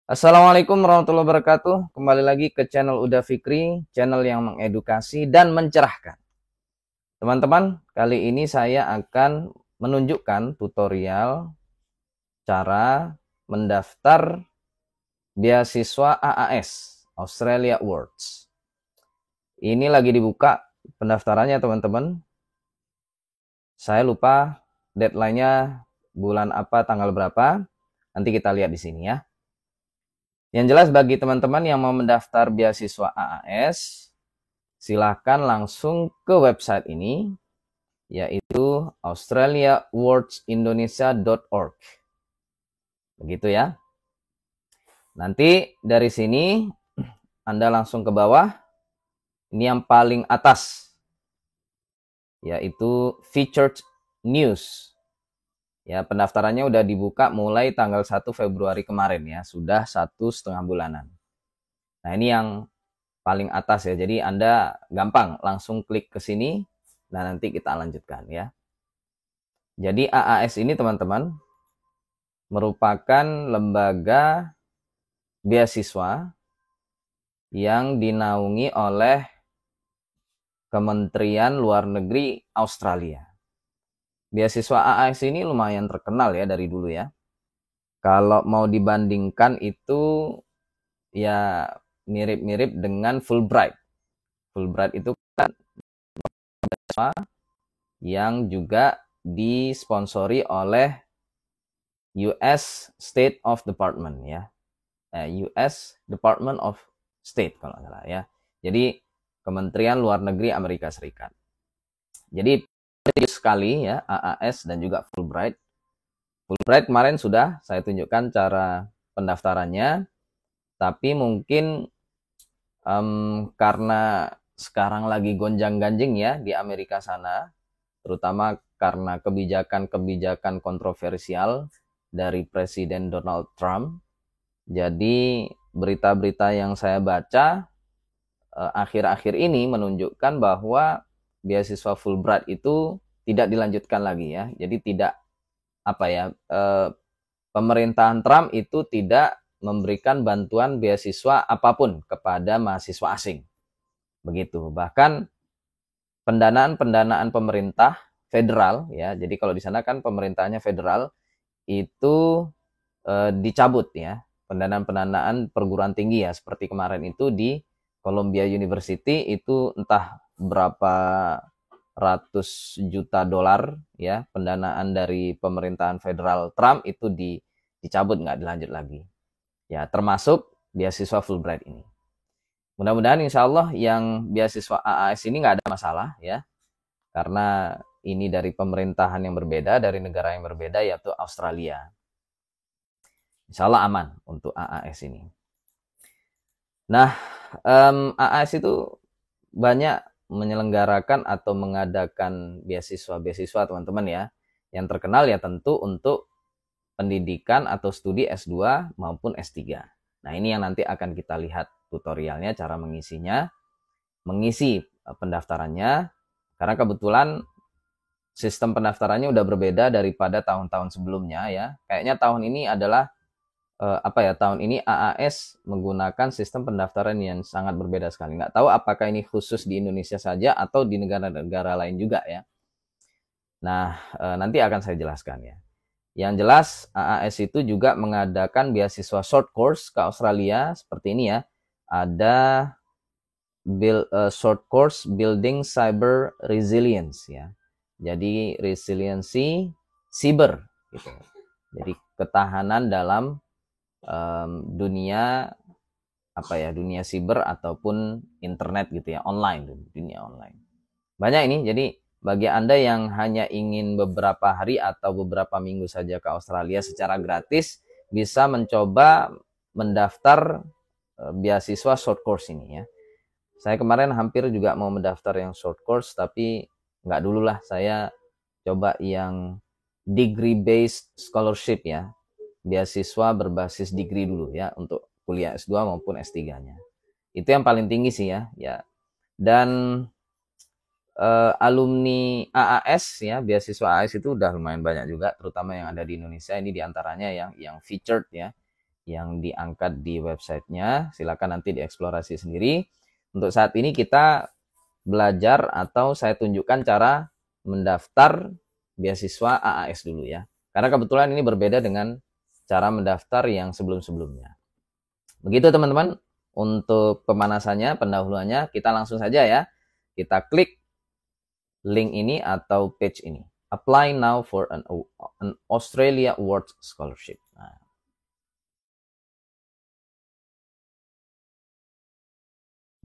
Assalamualaikum warahmatullahi wabarakatuh. Kembali lagi ke channel Uda Fikri, channel yang mengedukasi dan mencerahkan. Teman-teman, kali ini saya akan menunjukkan tutorial cara mendaftar beasiswa AAS, Australia Awards. Ini lagi dibuka pendaftarannya teman-teman. Saya lupa deadline-nya bulan apa, tanggal berapa. Nanti kita lihat di sini ya. Yang jelas bagi teman-teman yang mau mendaftar beasiswa AAS, silahkan langsung ke website ini, yaitu australiawardsindonesia.org. Begitu ya. Nanti dari sini Anda langsung ke bawah. Ini yang paling atas, yaitu Featured News. Ya, pendaftarannya udah dibuka mulai tanggal 1 Februari kemarin ya. Sudah 1,5 bulanan. Nah, ini yang paling atas ya. Jadi Anda gampang langsung klik ke sini. Nah, nanti kita lanjutkan ya. Jadi AAS ini teman-teman merupakan lembaga beasiswa yang dinaungi oleh Kementerian Luar Negeri Australia. Beasiswa AAS ini lumayan terkenal ya dari dulu ya. Kalau mau dibandingkan itu ya mirip-mirip dengan Fulbright. Fulbright itu kan beasiswa yang juga disponsori oleh US State of Department ya. US Department of State kalau nggak salah ya. Jadi Kementerian Luar Negeri Amerika Serikat. Jadi sekali ya AAS dan juga Fulbright. Fulbright kemarin sudah saya tunjukkan cara pendaftarannya, tapi mungkin karena sekarang lagi gonjang-ganjing ya di Amerika sana, terutama karena kebijakan-kebijakan kontroversial dari Presiden Donald Trump. Jadi berita-berita yang saya baca akhir-akhir ini menunjukkan bahwa beasiswa Fulbright itu tidak dilanjutkan lagi ya. Jadi tidak pemerintahan Trump itu tidak memberikan bantuan beasiswa apapun kepada mahasiswa asing. Begitu. Bahkan pendanaan pemerintah federal ya. Jadi kalau di sana kan pemerintahnya federal itu dicabut ya. Pendanaan perguruan tinggi ya, seperti kemarin itu di Columbia University itu entah berapa ratus juta dolar ya pendanaan dari pemerintahan federal Trump itu dicabut, nggak dilanjut lagi ya, termasuk beasiswa Fulbright ini. Mudah-mudahan insya Allah yang beasiswa AAS ini nggak ada masalah ya, karena ini dari pemerintahan yang berbeda, dari negara yang berbeda, yaitu Australia. Insya Allah aman untuk AAS ini. Nah, AAS itu banyak menyelenggarakan atau mengadakan beasiswa-beasiswa teman-teman ya. Yang terkenal ya tentu untuk pendidikan atau studi S2 maupun S3. Nah, ini yang nanti akan kita lihat tutorialnya, cara mengisinya, mengisi pendaftarannya, karena kebetulan sistem pendaftarannya udah berbeda daripada tahun-tahun sebelumnya ya. Kayaknya tahun ini adalah tahun ini AAS menggunakan sistem pendaftaran yang sangat berbeda sekali. Nggak tahu apakah ini khusus di Indonesia saja atau di negara-negara lain juga ya. Nah, nanti akan saya jelaskan ya. Yang jelas AAS itu juga mengadakan beasiswa short course ke Australia seperti ini ya. Ada short course Building Cyber Resilience ya. Jadi resiliensi cyber gitu. Jadi ketahanan dalam dunia dunia siber ataupun internet gitu ya, dunia online. Banyak ini, jadi bagi Anda yang hanya ingin beberapa hari atau beberapa minggu saja ke Australia secara gratis, bisa mencoba mendaftar beasiswa short course ini ya. Saya kemarin hampir juga mau mendaftar yang short course, tapi nggak dulu lah, saya coba yang degree based scholarship ya, beasiswa berbasis degree dulu ya, untuk kuliah S2 maupun S3-nya. Itu yang paling tinggi sih ya. Dan alumni AAS ya, beasiswa AAS itu udah lumayan banyak juga, terutama yang ada di Indonesia. Ini diantaranya yang featured ya, yang diangkat di websitenya. Silakan nanti dieksplorasi sendiri. Untuk saat ini kita belajar atau saya tunjukkan cara mendaftar beasiswa AAS dulu ya. Karena kebetulan ini berbeda dengan cara mendaftar yang sebelum-sebelumnya. Begitu teman-teman, untuk pemanasannya, pendahuluannya, kita langsung saja ya. Kita klik link ini atau page ini. Apply now for an Australia Awards Scholarship. Nah.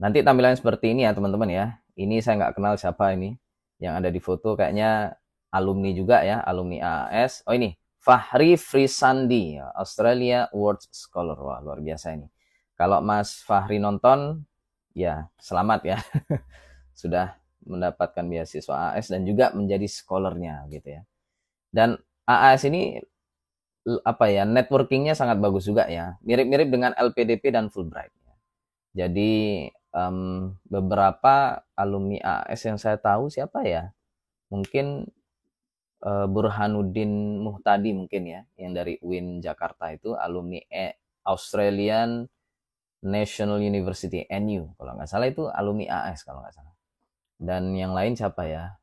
Nanti tampilannya seperti ini ya teman-teman ya. Ini saya nggak kenal siapa ini. Yang ada di foto kayaknya alumni juga ya, alumni AAS. Oh ini, Fahri Frisandi, Australia Awards Scholar. Wah, luar biasa ini. Kalau Mas Fahri nonton, ya selamat ya. Sudah mendapatkan beasiswa AAS dan juga menjadi scholarnya gitu ya. Dan AAS ini apa ya, networkingnya sangat bagus juga ya. Mirip-mirip dengan LPDP dan Fulbright. Jadi beberapa alumni AAS yang saya tahu siapa ya? Mungkin Burhanuddin Muhtadi mungkin ya, yang dari UIN Jakarta itu alumni Australian National University NU kalau nggak salah, itu alumni AAS kalau nggak salah. Dan yang lain siapa ya?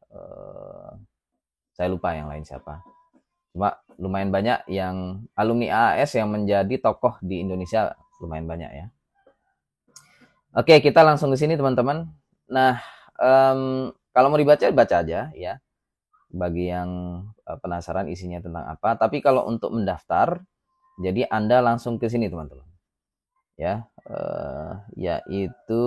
Saya lupa yang lain siapa. Cuma lumayan banyak yang alumni AAS yang menjadi tokoh di Indonesia, lumayan banyak ya. Oke, kita langsung ke sini teman-teman. Nah, kalau mau dibaca, baca aja ya. Bagi yang penasaran isinya tentang apa. Tapi kalau untuk mendaftar, jadi Anda langsung ke sini teman-teman. Ya, yaitu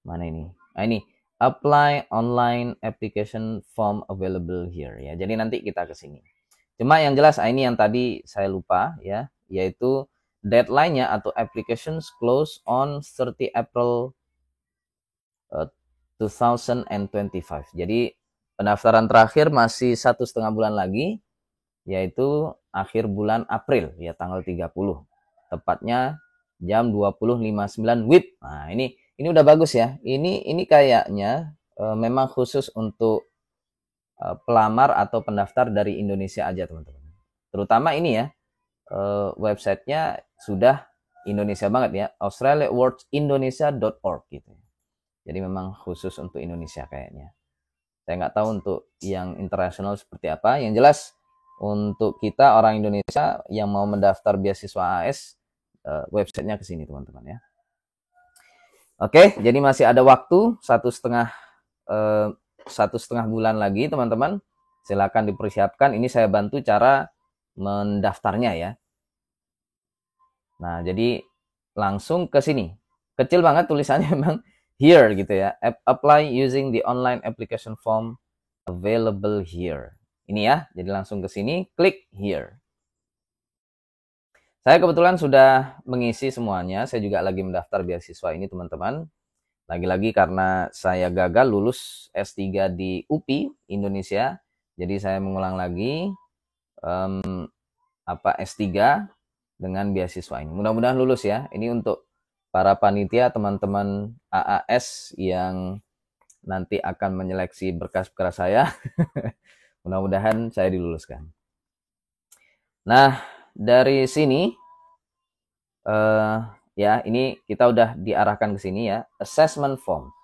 mana ini? Nah ini, apply online application form available here ya. Jadi nanti kita ke sini. Cuma yang jelas ini yang tadi saya lupa ya, yaitu deadline-nya atau applications close on 30 April 2025. Jadi pendaftaran terakhir masih 1,5 bulan lagi, yaitu akhir bulan April ya, tanggal 30. Tepatnya jam 20.59 WIB. Nah, ini udah bagus ya. Ini kayaknya memang khusus untuk pelamar atau pendaftar dari Indonesia aja, teman-teman. Terutama ini ya, websitenya sudah Indonesia banget ya, australiaawardsindonesia.org gitu. Jadi memang khusus untuk Indonesia kayaknya. Saya nggak tahu untuk yang internasional seperti apa. Yang jelas untuk kita orang Indonesia yang mau mendaftar beasiswa AS, websitenya ke sini teman-teman ya. Oke, jadi masih ada waktu 1,5 bulan lagi teman-teman. Silakan dipersiapkan. Ini saya bantu cara mendaftarnya ya. Nah, jadi langsung ke sini. Kecil banget tulisannya memang here gitu ya. Apply using the online application form available here. Ini ya. Jadi langsung ke sini, klik here. Saya kebetulan sudah mengisi semuanya. Saya juga lagi mendaftar beasiswa ini teman-teman. Lagi-lagi karena saya gagal lulus S3 di UPI Indonesia. Jadi saya mengulang lagi S3 dengan beasiswa ini. Mudah-mudahan lulus ya. Ini untuk para panitia, teman-teman AAS yang nanti akan menyeleksi berkas-berkas saya. Mudah-mudahan saya diluluskan. Nah, dari sini ya, ini kita udah diarahkan ke sini ya, assessment form.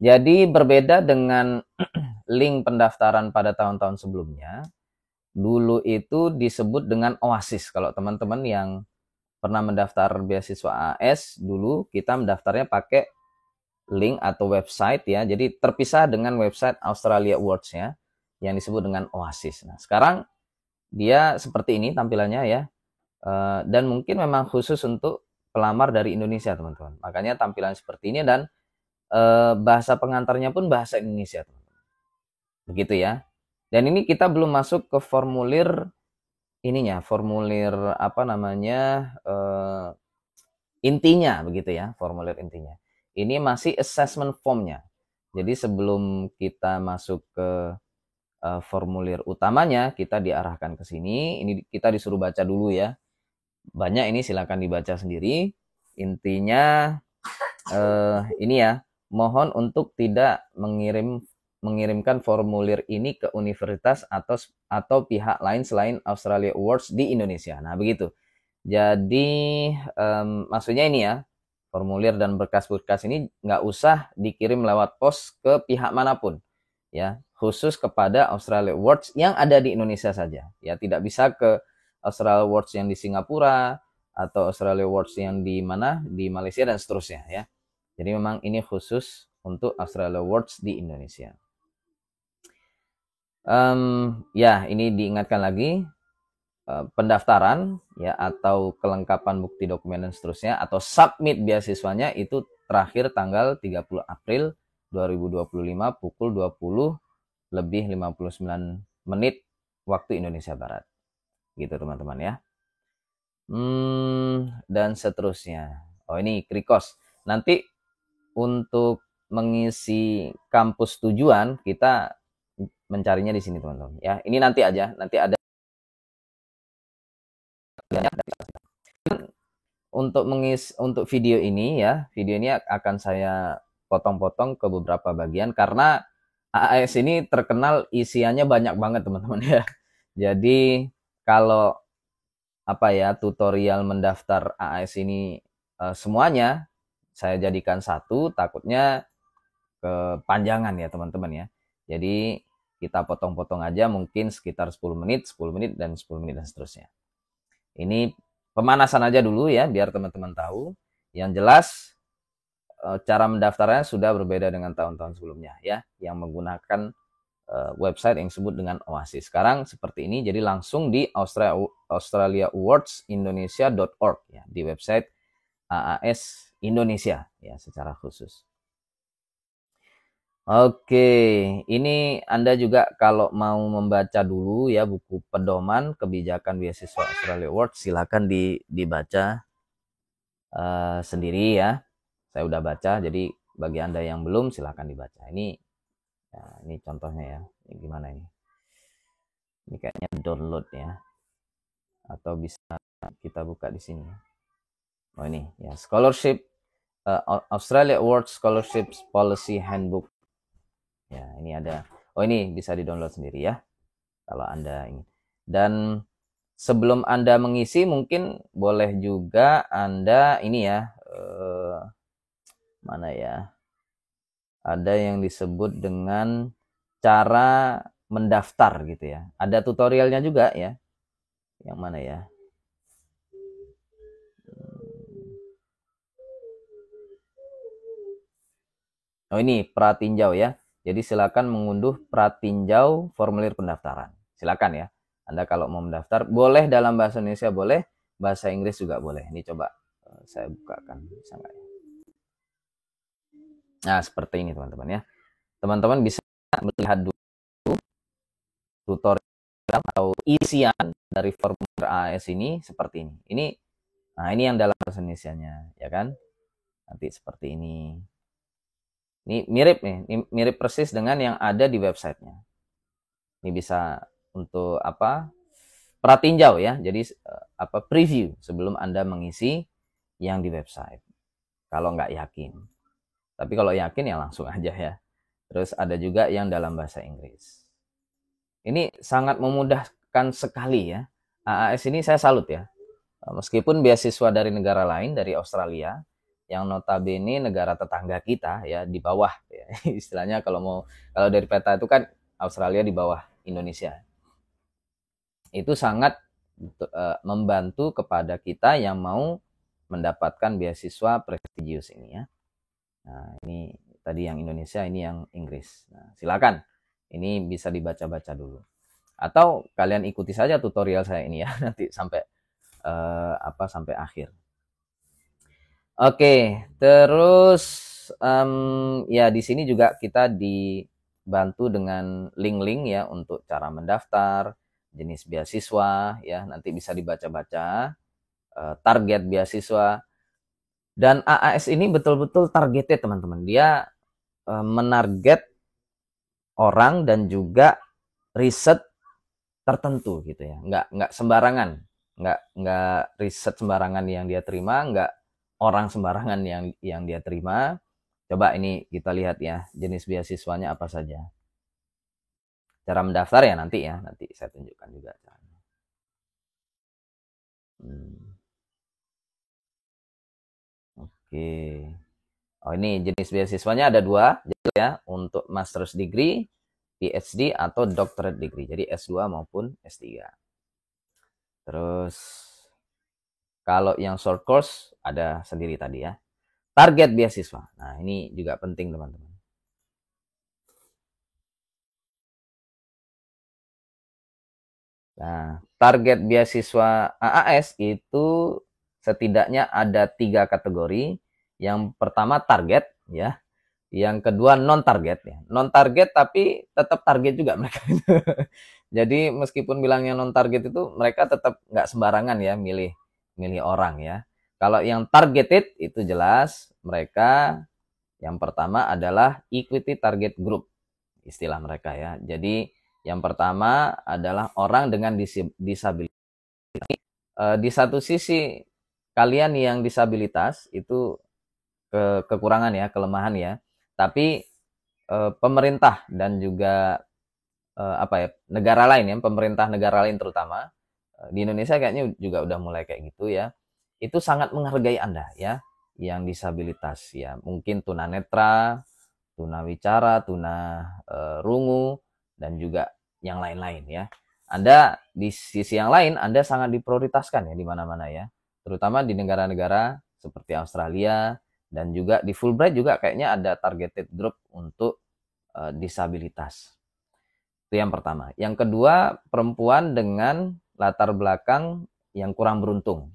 Jadi berbeda dengan link pendaftaran pada tahun-tahun sebelumnya. Dulu itu disebut dengan Oasis. Kalau teman-teman yang pernah mendaftar beasiswa AS, dulu kita mendaftarnya pakai link atau website ya. Jadi terpisah dengan website Australia Awards ya, yang disebut dengan Oasis. Nah, sekarang dia seperti ini tampilannya ya. Dan mungkin memang khusus untuk pelamar dari Indonesia, teman-teman. Makanya tampilan seperti ini dan bahasa pengantarnya pun bahasa Indonesia, teman-teman. Begitu ya. Dan ini kita belum masuk ke formulir ininya, formulir apa namanya, intinya begitu ya, formulir intinya. Ini masih assessment formnya. Jadi sebelum kita masuk ke formulir utamanya, kita diarahkan ke sini. Ini kita disuruh baca dulu ya. Banyak ini, silakan dibaca sendiri. Intinya ini ya, mohon untuk tidak mengirimkan formulir ini ke universitas atau pihak lain selain Australia Awards di Indonesia. Nah, begitu. Jadi maksudnya ini ya, formulir dan berkas-berkas ini nggak usah dikirim lewat pos ke pihak manapun, ya, khusus kepada Australia Awards yang ada di Indonesia saja, ya, tidak bisa ke Australia Awards yang di Singapura atau Australia Awards yang di mana, di Malaysia dan seterusnya, ya. Jadi memang ini khusus untuk Australia Awards di Indonesia. Ya, ini diingatkan lagi, pendaftaran ya atau kelengkapan bukti dokumen dan seterusnya atau submit beasiswanya itu terakhir tanggal 30 April 2025 pukul 20:59 waktu Indonesia Barat. Gitu teman-teman ya. Dan seterusnya. Oh, ini Krikos. Nanti untuk mengisi kampus tujuan kita mencarinya di sini teman-teman ya. Ini nanti aja, nanti ada untuk video ini ya, video ini akan saya potong-potong ke beberapa bagian karena AAS ini terkenal isiannya banyak banget teman-teman ya. Jadi kalau apa ya, tutorial mendaftar AAS ini semuanya saya jadikan satu, takutnya kepanjangan ya teman-teman ya. Jadi kita potong-potong aja mungkin sekitar 10 menit, 10 menit dan 10 menit dan seterusnya. Ini pemanasan aja dulu ya, biar teman-teman tahu. Yang jelas cara mendaftarnya sudah berbeda dengan tahun-tahun sebelumnya ya, yang menggunakan website yang disebut dengan Oasis. Sekarang seperti ini, jadi langsung di australiaawardsindonesia.org ya, di website AAS Indonesia ya secara khusus. Oke, ini Anda juga kalau mau membaca dulu ya buku pedoman kebijakan beasiswa Australia Awards, silakan dibaca sendiri ya. Saya udah baca, jadi bagi Anda yang belum silakan dibaca. Ini ya, ini contohnya ya. Ini gimana ini? Ini kayaknya download ya. Atau bisa kita buka di sini. Oh ini ya, scholarship Australia Awards Scholarships Policy Handbook. Ya, ini ada. Oh, ini bisa di-download sendiri ya. Kalau Anda ingin. Dan sebelum Anda mengisi mungkin boleh juga Anda ini ya, mana ya? Ada yang disebut dengan cara mendaftar gitu ya. Ada tutorialnya juga ya. Yang mana ya? Oh, ini pratinjau ya. Jadi silakan mengunduh pratinjau formulir pendaftaran. Silakan ya. Anda kalau mau mendaftar, boleh dalam bahasa Indonesia, boleh bahasa Inggris juga boleh. Ini coba saya bukakan, bisa nggak ya? Nah, seperti ini teman-teman ya. Teman-teman bisa melihat dulu tutorial atau isian dari formulir AAS ini seperti ini. Nah ini yang dalam bahasa Indonesianya, ya kan? Nanti seperti ini. Ini mirip nih, ini mirip persis dengan yang ada di websitenya. Ini bisa untuk apa? Pratinjau ya. Jadi apa, preview sebelum Anda mengisi yang di website. Kalau nggak yakin. Tapi kalau yakin ya langsung aja ya. Terus ada juga yang dalam bahasa Inggris. Ini sangat memudahkan sekali ya. AAS ini saya salut ya. Meskipun beasiswa dari negara lain, dari Australia, yang notabene negara tetangga kita ya, di bawah ya. Istilahnya kalau dari peta itu kan Australia di bawah Indonesia. Itu sangat membantu kepada kita yang mau mendapatkan beasiswa prestigius ini ya. Nah, ini tadi yang Indonesia, ini yang Inggris. Nah, silakan. Ini bisa dibaca-baca dulu. Atau kalian ikuti saja tutorial saya ini ya, nanti sampai sampai akhir. Oke, terus ya di sini juga kita dibantu dengan link-link ya untuk cara mendaftar, jenis beasiswa ya, nanti bisa dibaca-baca, target beasiswa. Dan AAS ini betul-betul targeted teman-teman. Dia menarget orang dan juga riset tertentu gitu ya, nggak sembarangan, nggak riset sembarangan yang dia terima, nggak orang sembarangan yang dia terima. Coba ini kita lihat ya, jenis beasiswanya apa saja. Cara mendaftar ya nanti saya tunjukkan juga caranya. Oke. Oh, ini jenis beasiswanya ada dua ya, untuk master's degree, PhD atau doctorate degree. Jadi S2 maupun S3. Terus kalau yang short course ada sendiri tadi ya. Target beasiswa. Nah, ini juga penting teman-teman. Nah, target beasiswa AAS itu setidaknya ada 3 kategori. Yang pertama target ya, yang kedua non target ya. Non target tapi tetap target juga mereka. Jadi meskipun bilangnya non target itu mereka tetap nggak sembarangan ya milih milih orang ya. Kalau yang targeted itu jelas mereka yang pertama adalah equity target group istilah mereka ya. Jadi yang pertama adalah orang dengan disabilitas. Di satu sisi kalian yang disabilitas itu kekurangan ya, kelemahan ya. Tapi pemerintah dan juga apa ya, negara lain ya, pemerintah negara lain terutama di Indonesia kayaknya juga udah mulai kayak gitu ya. Itu sangat menghargai Anda ya, yang disabilitas ya. Mungkin tunanetra, tunawicara, rungu dan juga yang lain-lain ya. Anda di sisi yang lain Anda sangat diprioritaskan ya di mana-mana ya. Terutama di negara-negara seperti Australia dan juga di Fulbright juga kayaknya ada targeted group untuk disabilitas. Itu yang pertama. Yang kedua, perempuan dengan latar belakang yang kurang beruntung.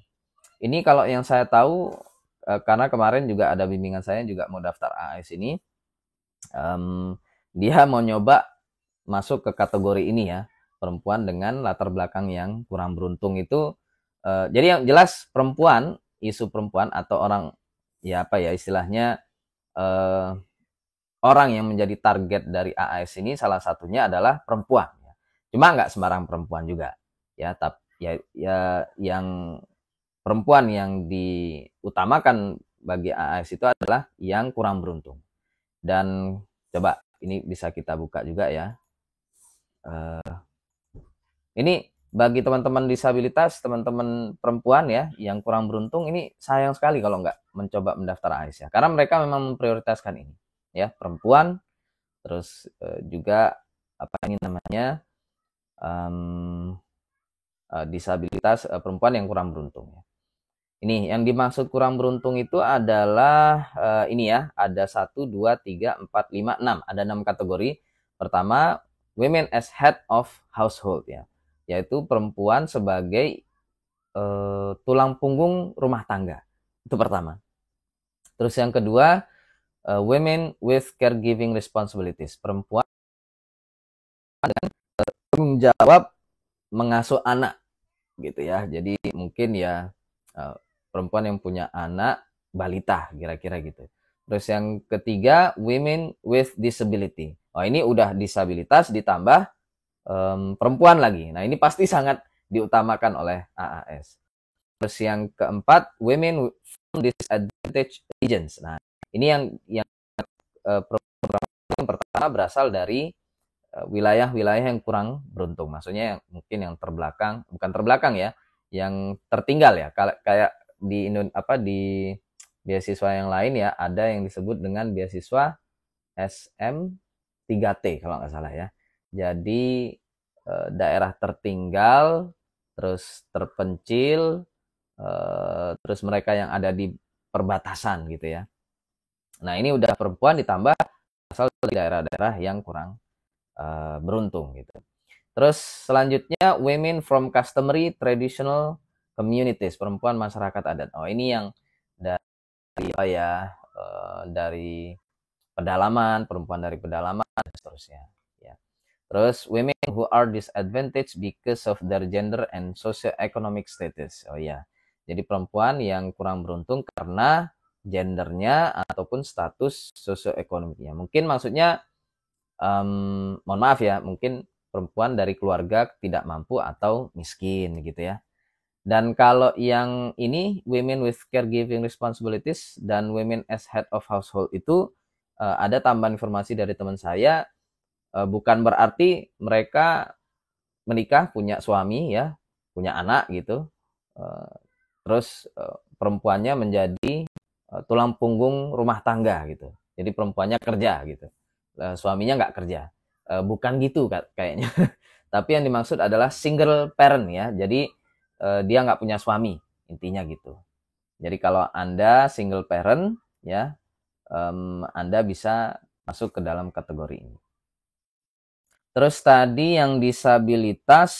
Ini kalau yang saya tahu karena kemarin juga ada bimbingan saya juga mau daftar AS ini, dia mau nyoba masuk ke kategori ini ya, perempuan dengan latar belakang yang kurang beruntung itu. Jadi yang jelas perempuan, isu perempuan atau orang ya apa ya istilahnya orang yang menjadi target dari AAS ini salah satunya adalah perempuan. Cuma nggak sembarang perempuan juga ya, tapi ya yang perempuan yang diutamakan bagi AAS itu adalah yang kurang beruntung. Dan coba ini bisa kita buka juga ya. Ini bagi teman-teman disabilitas, teman-teman perempuan ya yang kurang beruntung, ini sayang sekali kalau nggak mencoba mendaftar AAS ya. Karena mereka memang memprioritaskan ini ya, perempuan, terus juga apa ini namanya disabilitas perempuan yang kurang beruntung ya. Ini yang dimaksud kurang beruntung itu adalah ini ya, ada 1, 2, 3, 4, 5, 6. Ada 6 kategori. Pertama, women as head of household ya, yaitu perempuan sebagai tulang punggung rumah tangga. Itu pertama. Terus yang kedua, women with caregiving responsibilities, perempuan dengan tanggung jawab mengasuh anak gitu ya. Jadi mungkin ya perempuan yang punya anak balita kira-kira gitu. Terus yang ketiga, women with disability. Oh, ini udah disabilitas ditambah perempuan lagi. Nah, ini pasti sangat diutamakan oleh AAS. Terus yang keempat, women from disadvantaged regions. Nah, ini yang program yang pertama berasal dari wilayah-wilayah yang kurang beruntung. Maksudnya yang mungkin yang terbelakang, bukan terbelakang ya, yang tertinggal ya. Kayak di beasiswa yang lain ya, ada yang disebut dengan beasiswa SM3T kalau nggak salah ya. Jadi daerah tertinggal, terus terpencil, terus mereka yang ada di perbatasan gitu ya. Nah, ini udah perempuan ditambah asal dari daerah-daerah yang kurang beruntung gitu. Terus selanjutnya women from customary traditional communities, perempuan masyarakat adat. Oh, ini yang dari apa ya? Dari pedalaman, perempuan dari pedalaman dan seterusnya ya. Terus women who are disadvantaged because of their gender and socio-economic status. Oh ya. Jadi perempuan yang kurang beruntung karena gendernya ataupun status sosioekonomiknya. Mungkin maksudnya mohon maaf ya, mungkin perempuan dari keluarga tidak mampu atau miskin gitu ya. Dan kalau yang ini women with caregiving responsibilities dan women as head of household itu ada tambahan informasi dari teman saya, bukan berarti mereka menikah punya suami ya, punya anak gitu. Terus perempuannya menjadi tulang punggung rumah tangga gitu. Jadi perempuannya kerja gitu, suaminya nggak kerja. Bukan gitu kayaknya. Tapi yang dimaksud adalah single parent ya. Jadi dia nggak punya suami, intinya gitu. Jadi kalau Anda single parent ya, Anda bisa masuk ke dalam kategori ini. Terus tadi yang disabilitas,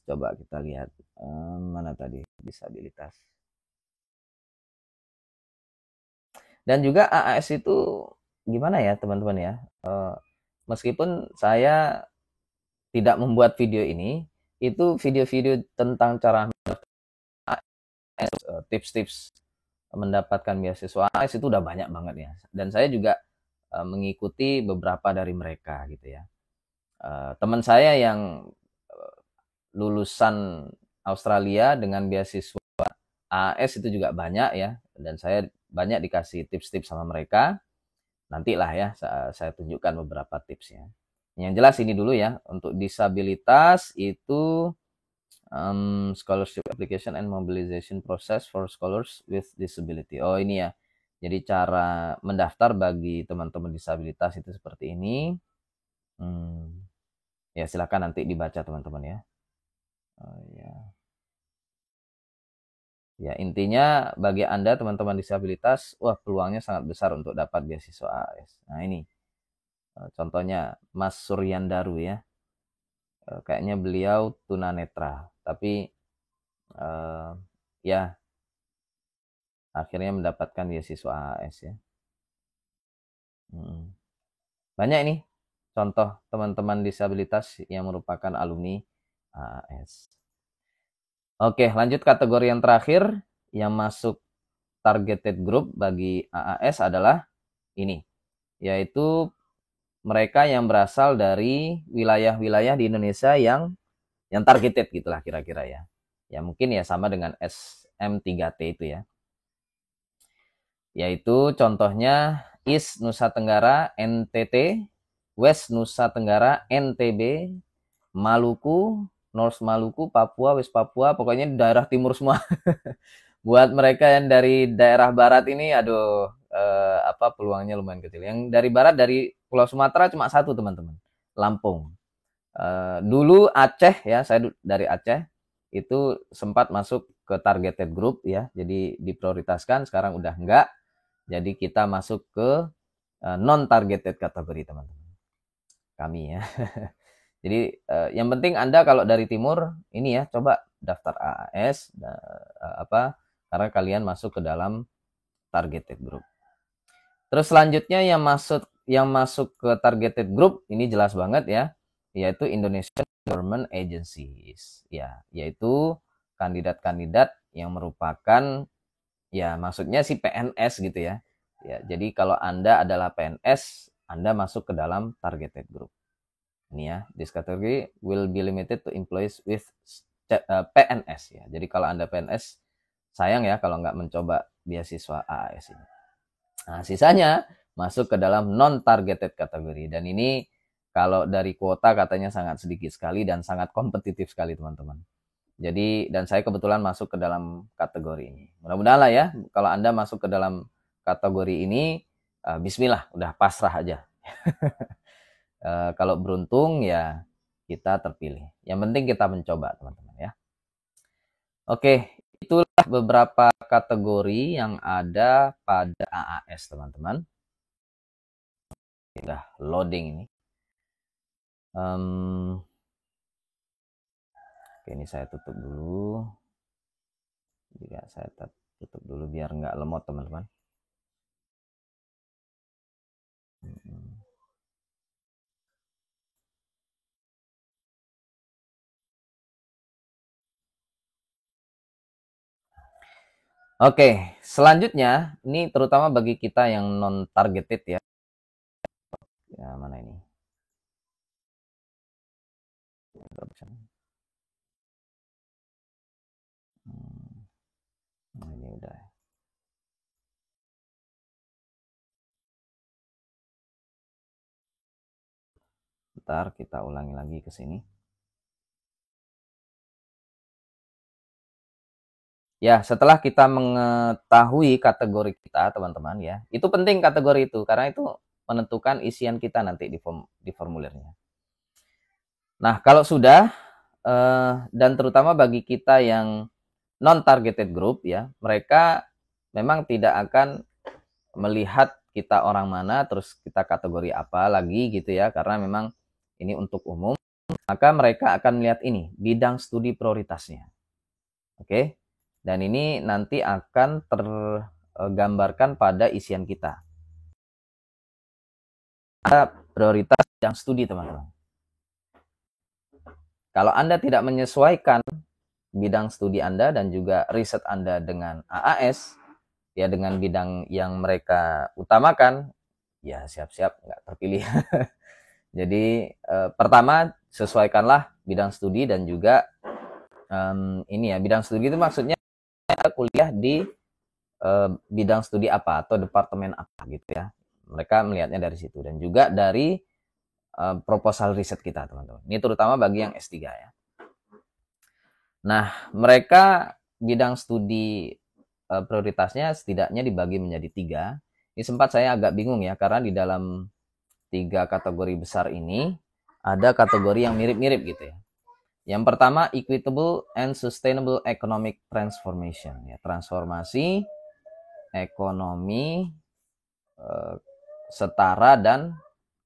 coba kita lihat mana tadi disabilitas. Dan juga AAS itu gimana ya teman-teman ya? Meskipun saya tidak membuat video ini, itu video-video tentang cara tips-tips mendapatkan beasiswa AAS itu udah banyak banget ya. Dan saya juga mengikuti beberapa dari mereka gitu ya. Teman saya yang lulusan Australia dengan beasiswa AAS itu juga banyak ya. Dan saya banyak dikasih tips-tips sama mereka. Nantilah ya saya tunjukkan beberapa tipsnya. Yang jelas ini dulu ya, untuk disabilitas itu scholarship application and mobilization process for scholars with disability. Oh ini ya, jadi cara mendaftar bagi teman-teman disabilitas itu seperti ini. Ya silakan nanti dibaca teman-teman ya. Oh, ya. Ya intinya bagi Anda teman-teman disabilitas, wah peluangnya sangat besar untuk dapat beasiswa AS. Nah ini contohnya Mas Suryandaru ya. Kayaknya beliau tunanetra, tapi ya akhirnya mendapatkan beasiswa AAS ya. Banyak ini contoh teman-teman disabilitas yang merupakan alumni AAS. Oke, lanjut kategori yang terakhir yang masuk targeted group bagi AAS adalah ini, yaitu mereka yang berasal dari wilayah-wilayah di Indonesia yang targeted gitulah kira-kira ya. Ya mungkin ya sama dengan SM3T itu ya. Yaitu contohnya East Nusa Tenggara NTT, West Nusa Tenggara NTB, Maluku, North Maluku, Papua, West Papua, pokoknya daerah timur semua. Buat mereka yang dari daerah barat ini, aduh, peluangnya lumayan kecil. Yang dari barat, dari Pulau Sumatera cuma satu teman-teman, Lampung. Dulu Aceh ya, saya dari Aceh itu sempat masuk ke targeted group ya, jadi diprioritaskan. Sekarang udah enggak, jadi kita masuk ke non targeted kategori teman-teman. Kami ya. Jadi yang penting Anda kalau dari timur ini ya coba daftar AAS karena kalian masuk ke dalam targeted group. Terus selanjutnya yang masuk ke targeted group ini jelas banget ya, yaitu Indonesian Government Agencies ya, yaitu kandidat-kandidat yang merupakan ya maksudnya si PNS gitu ya. Ya, jadi kalau Anda adalah PNS, Anda masuk ke dalam targeted group. Ini ya, this category will be limited to employees with PNS ya. Jadi kalau Anda PNS, sayang ya kalau nggak mencoba beasiswa AAS ini. Nah, sisanya masuk ke dalam non-targeted kategori. Dan ini kalau dari kuota katanya sangat sedikit sekali dan sangat kompetitif sekali teman-teman. Jadi, dan saya kebetulan masuk ke dalam kategori ini. Mudah-mudahan lah ya, kalau Anda masuk ke dalam kategori ini, bismillah, udah pasrah aja. Kalau beruntung ya kita terpilih. Yang penting kita mencoba teman-teman ya. Oke, itulah beberapa kategori yang ada pada AAS teman-teman. Sudah loading ini. Oke, ini saya tutup dulu. Jika saya tutup dulu biar nggak lemot teman-teman. Oke, selanjutnya ini terutama bagi kita yang non targeted ya. Ya, mana ini? Nah, ini udah. Bentar, kita ulangi lagi ke sini. Ya, setelah kita mengetahui kategori kita, teman-teman ya, itu penting kategori itu karena itu menentukan isian kita nanti di formulirnya. Nah, kalau sudah dan terutama bagi kita yang non targeted group ya, mereka memang tidak akan melihat kita orang mana terus kita kategori apa lagi gitu ya, karena memang ini untuk umum, maka mereka akan melihat ini bidang studi prioritasnya. Oke. Dan ini nanti akan tergambarkan pada isian kita. Ada prioritas bidang studi, teman-teman. Kalau Anda tidak menyesuaikan bidang studi Anda dan juga riset Anda dengan AAS, ya dengan bidang yang mereka utamakan, ya siap-siap nggak terpilih. Jadi pertama sesuaikanlah bidang studi dan juga ini ya, bidang studi itu maksudnya kuliah di bidang studi apa atau departemen apa gitu ya. Mereka melihatnya dari situ dan juga dari proposal riset kita, teman-teman. Ini terutama bagi yang S3 ya. Nah, mereka bidang studi prioritasnya setidaknya dibagi menjadi 3. Ini sempat saya agak bingung ya, karena di dalam 3 kategori besar ini ada kategori yang mirip-mirip gitu ya. Yang pertama, equitable and sustainable economic transformation ya, transformasi ekonomi setara dan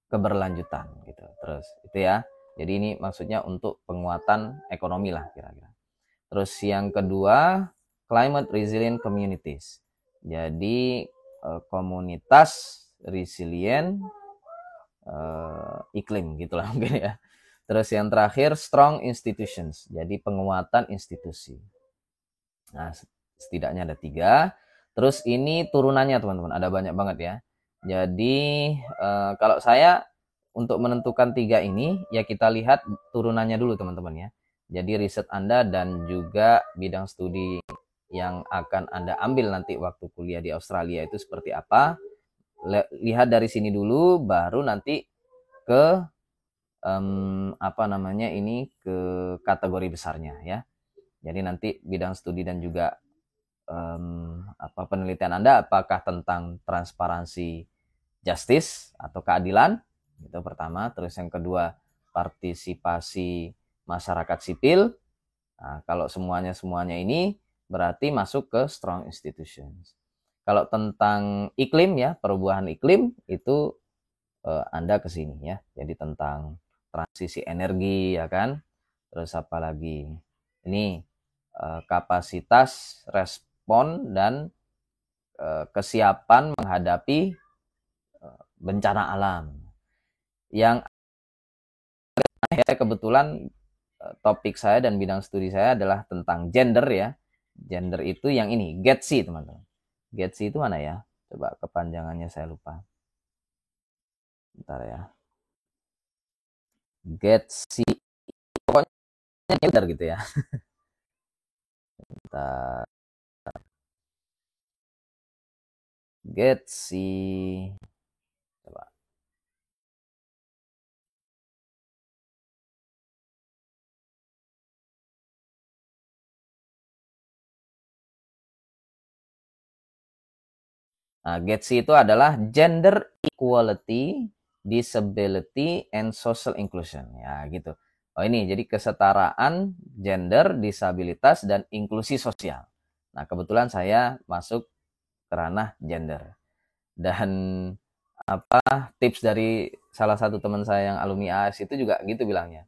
keberlanjutan gitu. Terus itu ya. Jadi ini maksudnya untuk penguatan ekonomi lah kira-kira. Terus yang kedua, climate resilient communities. Jadi komunitas resilient iklim gitulah mungkin ya. Terus yang terakhir, strong institutions. Jadi penguatan institusi. Nah, setidaknya ada 3. Terus ini turunannya teman-teman, ada banyak banget ya. Jadi kalau saya untuk menentukan 3 ini, ya kita lihat turunannya dulu teman-teman ya. Jadi riset Anda dan juga bidang studi yang akan Anda ambil nanti waktu kuliah di Australia itu seperti apa. Lihat dari sini dulu, baru nanti ke apa namanya ini, ke kategori besarnya ya. Jadi nanti bidang studi dan juga apa penelitian Anda apakah tentang transparansi justice atau keadilan, itu pertama. Terus yang kedua, partisipasi masyarakat sipil. Nah, kalau semuanya ini berarti masuk ke strong institutions. Kalau tentang iklim ya, perubahan iklim itu Anda ke sini ya. Jadi tentang transisi energi ya kan. Terus apa lagi? Ini kapasitas respon dan kesiapan menghadapi bencana alam. Yang saya kebetulan topik saya dan bidang studi saya adalah tentang gender ya. Gender itu yang ini, GETSI teman-teman. GETSI itu mana ya? Coba kepanjangannya saya lupa. Bentar ya. GETSI. Pokoknya gender gitu ya. Bentar. GETSI. Coba. Nah, GETSI itu adalah Gender Equality, Disability, and Social Inclusion. Ya, gitu. Oh ini, jadi kesetaraan gender, disabilitas, dan inklusi sosial. Nah, kebetulan saya masuk ke ranah gender. Dan apa tips dari salah satu teman saya yang alumni AS itu juga gitu bilangnya.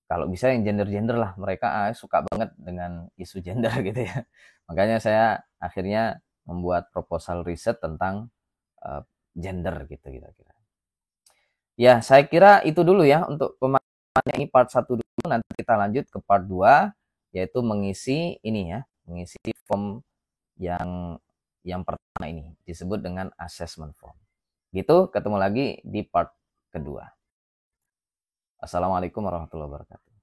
Kalau bisa yang gender-gender lah, mereka AS suka banget dengan isu gender gitu ya. Makanya saya akhirnya membuat proposal riset tentang gender gitu kira-kira. Ya, saya kira itu dulu ya untuk pemahaman ini part 1 dulu. Nanti kita lanjut ke part 2 yaitu mengisi ini ya, mengisi form yang pertama ini disebut dengan assessment form. Gitu, ketemu lagi di part kedua. Assalamualaikum warahmatullahi wabarakatuh.